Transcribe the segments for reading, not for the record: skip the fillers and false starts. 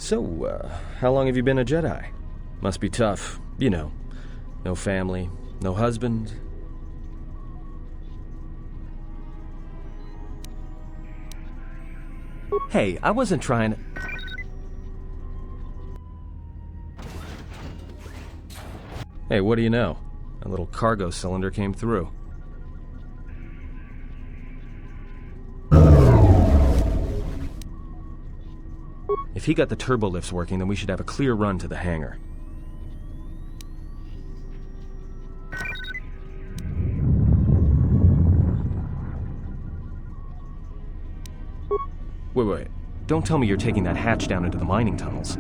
So, how long have you been a Jedi? Must be tough, you know. No family, no husband. Hey, I wasn't trying to... Hey, what do you know? A little cargo cylinder came through. If he got the turbo lifts working, then we should have a clear run to the hangar. Wait. Don't tell me you're taking that hatch down into the mining tunnels.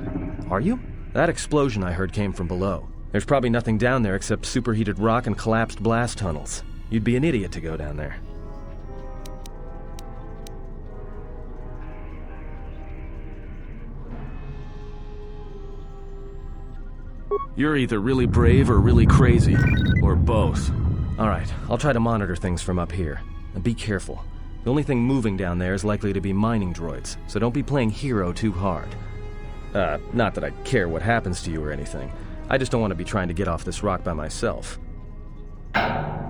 Are you? That explosion I heard came from below. There's probably nothing down there except superheated rock and collapsed blast tunnels. You'd be an idiot to go down there. You're either really brave or really crazy. Or both. Alright, I'll try to monitor things from up here. And be careful. The only thing moving down there is likely to be mining droids, so don't be playing hero too hard. Not that I care what happens to you or anything. I just don't want to be trying to get off this rock by myself. I'll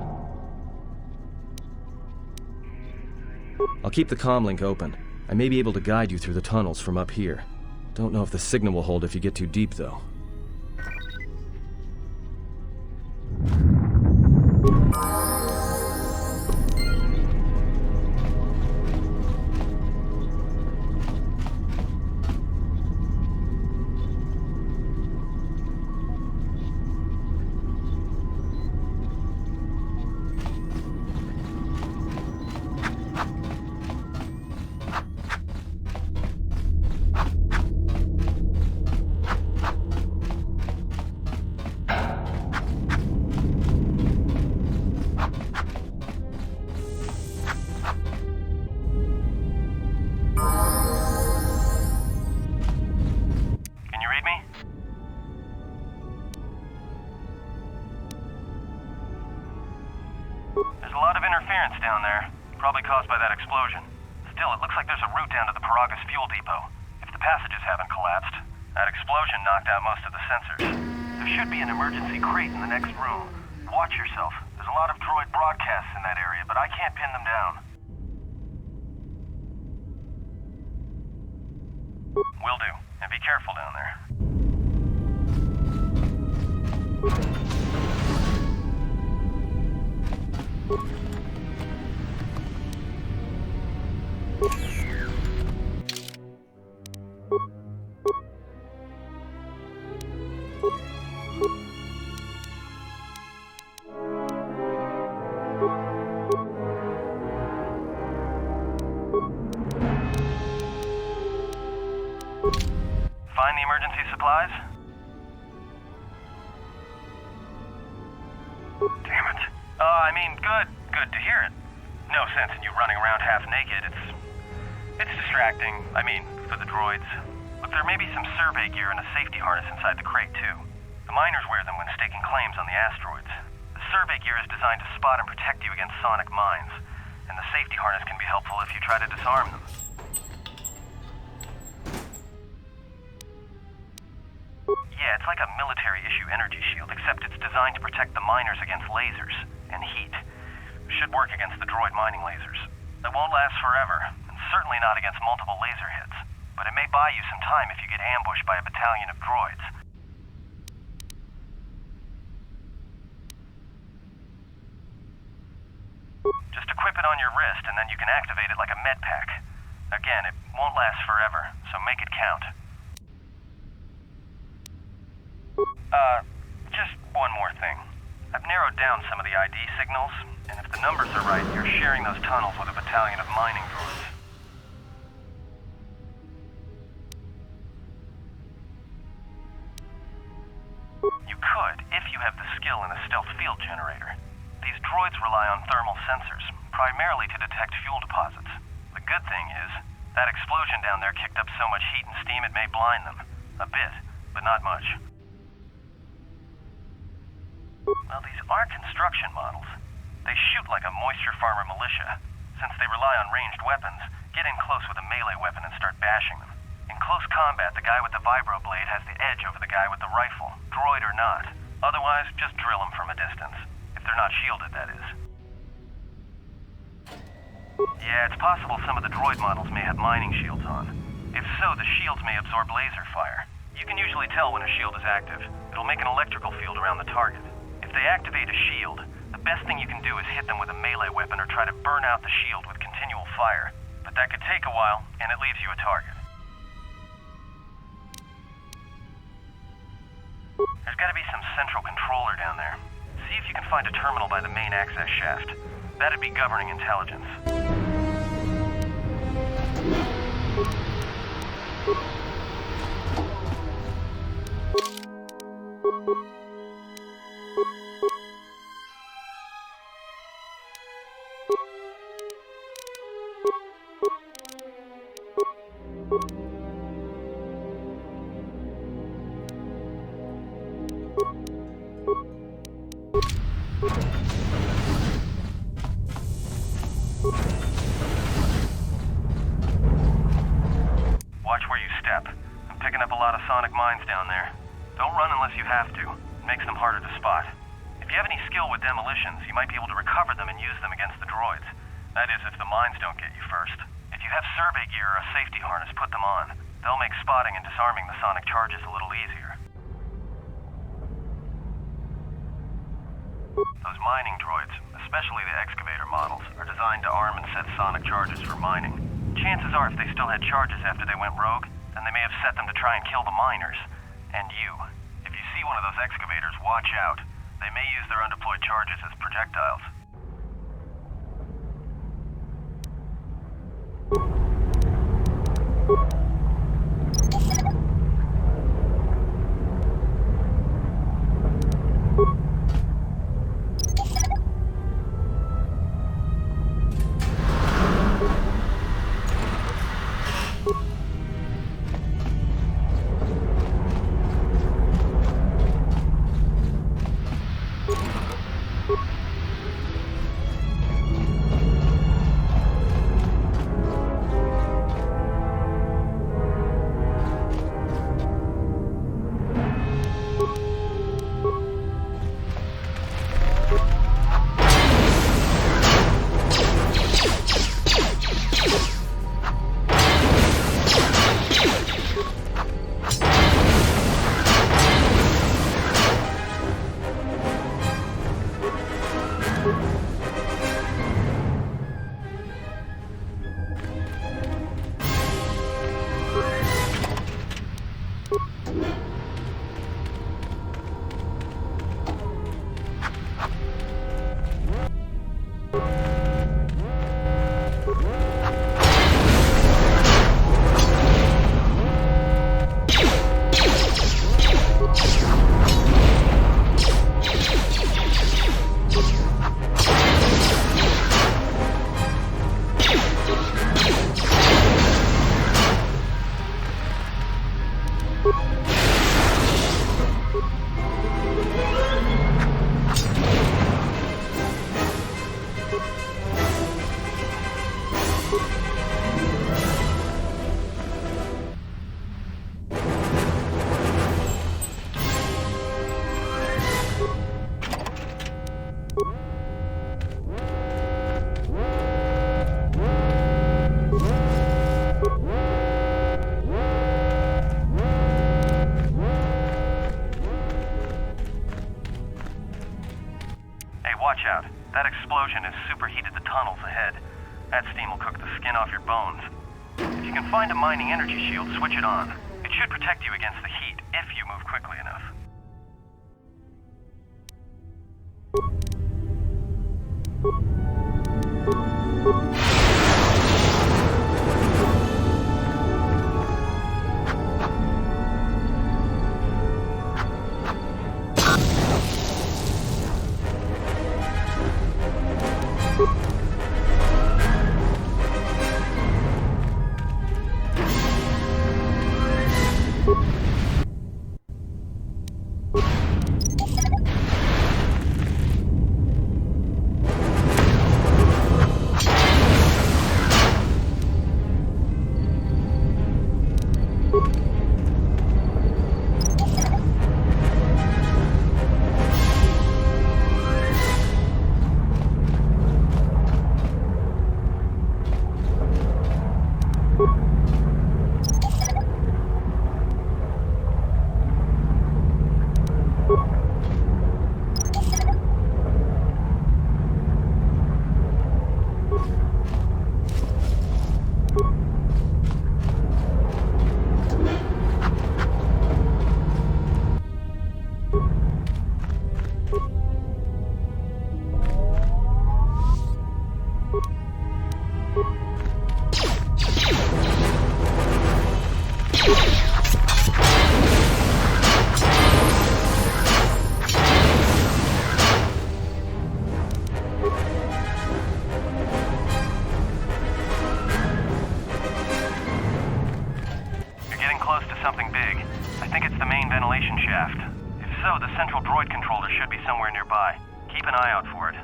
keep the comlink open. I may be able to guide you through the tunnels from up here. Don't know if the signal will hold if you get too deep, though. There's a lot of interference down there, probably caused by that explosion. Still, it looks like there's a route down to the Peragus fuel depot. If the passages haven't collapsed, that explosion knocked out most of the sensors. There should be an emergency crate in the next room. Watch yourself. There's a lot of droid broadcasts in that area, but I can't pin them down. Will do. And be careful down there. Find the emergency supplies? Damn it. Good to hear it. No sense in you running around half naked. It's distracting. For the droids. Look, there may be some survey gear and a safety harness inside the crate, too. The miners wear them when staking claims on the asteroids. The survey gear is designed to spot and protect you against sonic mines, and the safety harness can be helpful if you try to disarm them. Yeah, it's like a military-issue energy shield, except it's designed to protect the miners against lasers and heat. Should work against the droid mining lasers. It won't last forever, and certainly not against multiple laser hits. But it may buy you some time if you get ambushed by a battalion of droids. Just equip it on your wrist, and then you can activate it like a med pack. Again, it won't last forever, so make it count. Just one more thing. I've narrowed down some of the ID signals, and if the numbers are right, you're sharing those tunnels with a battalion of mining droids. You could, if you have the skill in a stealth field generator. These droids rely on thermal sensors, primarily to detect fuel deposits. The good thing is, that explosion down there kicked up so much heat and steam it may blind them. A bit, but not much. Well, these are construction models. They shoot like a moisture farmer militia. Since they rely on ranged weapons, get in close with a melee weapon and start bashing them. In close combat, the guy with the vibroblade has the edge over the guy with the rifle, droid or not. Otherwise, just drill them from a distance. If they're not shielded, that is. Yeah, it's possible some of the droid models may have mining shields on. If so, the shields may absorb laser fire. You can usually tell when a shield is active. It'll make an electrical field around the target. If they activate a shield, the best thing you can do is hit them with a melee weapon or try to burn out the shield with continual fire. But that could take a while, and it leaves you a target. There's gotta be some central controller down there. See if you can find a terminal by the main access shaft. That'd be governing intelligence. Watch where you step. I'm picking up a lot of sonic mines down there. Don't run unless you have to. It makes them harder to spot. If you have any skill with demolitions, you might be able to recover them and use them against the droids. That is, if the mines don't get you first. If you have survey gear or a safety harness, put them on. They'll make spotting and disarming the sonic charges a little easier. Those mining droids, especially the excavator models, are designed to arm and set sonic charges for mining. Chances are if they still had charges after they went rogue, then they may have set them to try and kill the miners. And you. If you see one of those excavators, watch out. They may use their undeployed charges as projectiles. Watch out. That explosion has superheated the tunnels ahead. That steam will cook the skin off your bones. If you can find a mining energy shield, switch it on. It should protect you against the heat, if you move quickly enough. to something big. I think it's the main ventilation shaft. If so, the central droid controller should be somewhere nearby. Keep an eye out for it.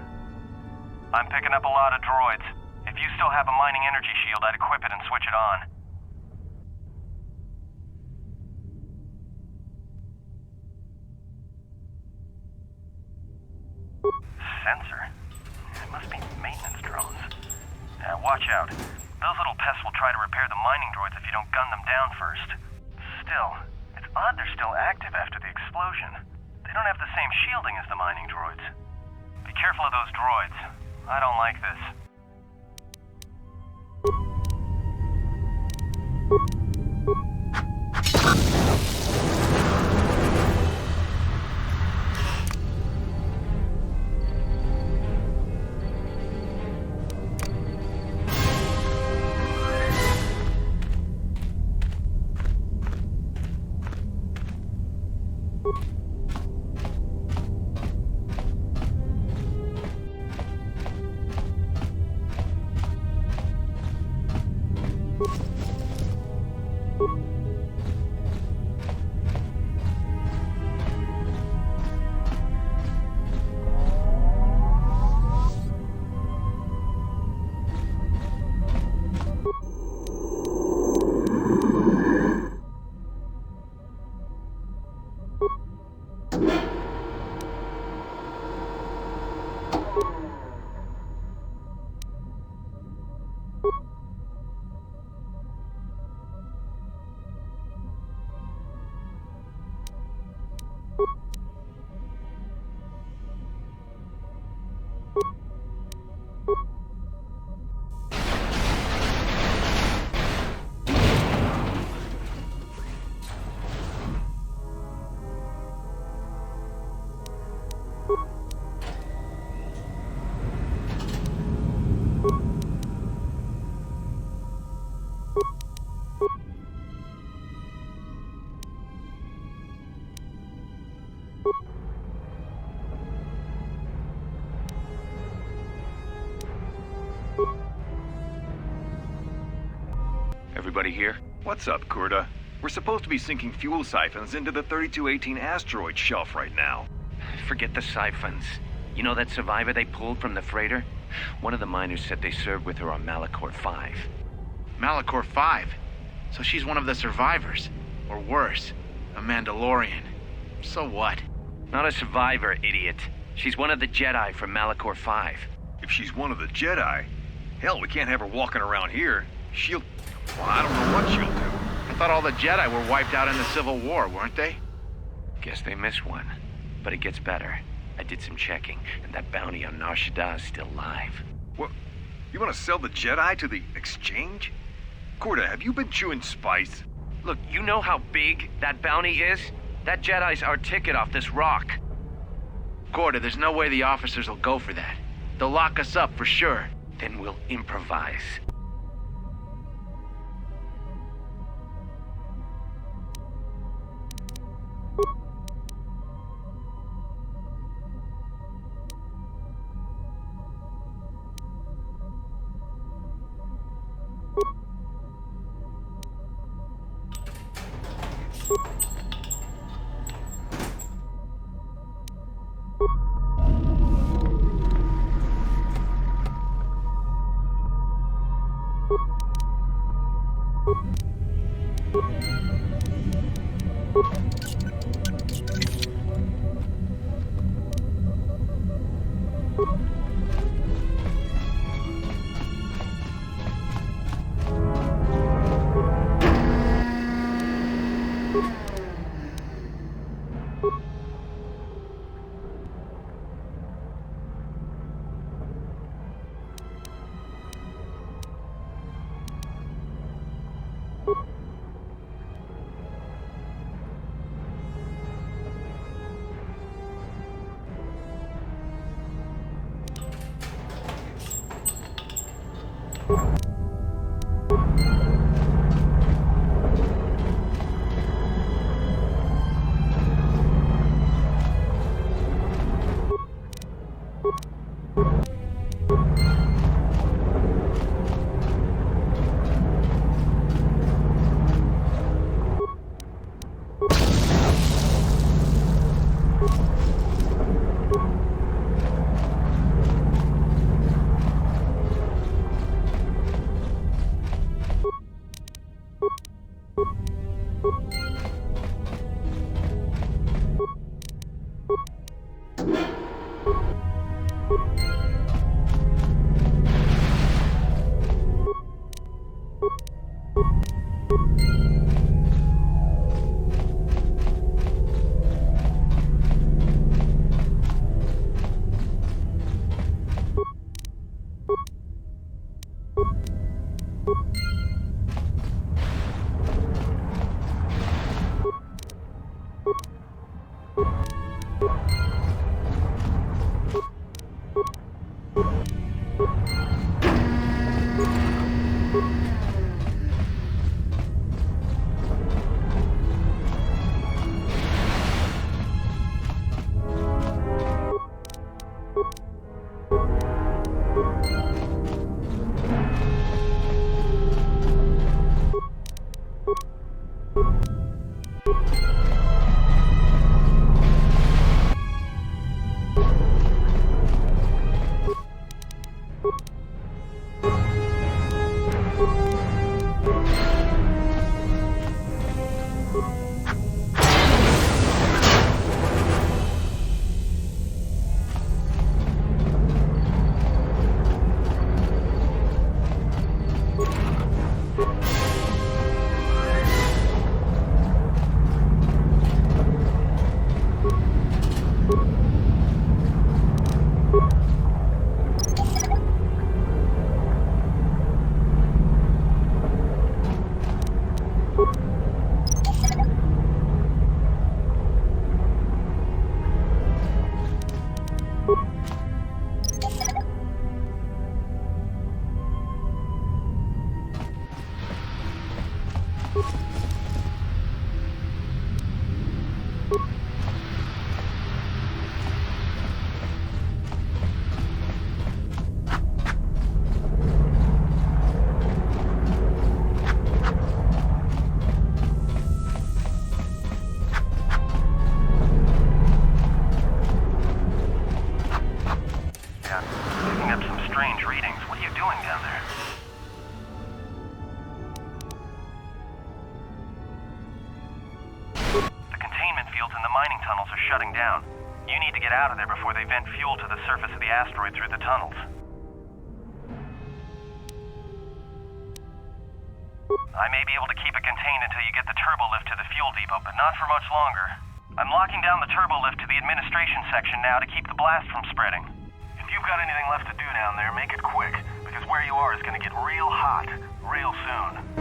I'm picking up a lot of droids. If you still have a mining energy shield, I'd equip it and switch it on. Sensor? It must be maintenance drones. Watch out. Those little pests will try to repair the mining droids if you don't gun them down first. Still, it's odd they're still active after the explosion. They don't have the same shielding as the mining droids. Be careful of those droids. I don't like this. Everybody here? What's up, Kurta? We're supposed to be sinking fuel siphons into the 3218 asteroid shelf right now. Forget the siphons. You know that survivor they pulled from the freighter? One of the miners said they served with her on Malachor 5. Malachor 5? So she's one of the survivors. Or worse, a Mandalorian. So what? Not a survivor, idiot. She's one of the Jedi from Malachor 5. If she's one of the Jedi, hell, we can't have her walking around here. She'll... well, I don't know what she'll do. I thought all the Jedi were wiped out in the Civil War, weren't they? Guess they missed one. But it gets better. I did some checking, and that bounty on Nar Shaddaa is still live. What? You want to sell the Jedi to the exchange? Kurta, have you been chewing spice? Look, you know how big that bounty is? That Jedi's our ticket off this rock. Gorda, there's no way the officers will go for that. They'll lock us up for sure. Then we'll improvise. shutting down. You need to get out of there before they vent fuel to the surface of the asteroid through the tunnels. I may be able to keep it contained until you get the turbo lift to the fuel depot, but not for much longer. I'm locking down the turbo lift to the administration section now to keep the blast from spreading. If you've got anything left to do down there, make it quick, because where you are is going to get real hot real soon.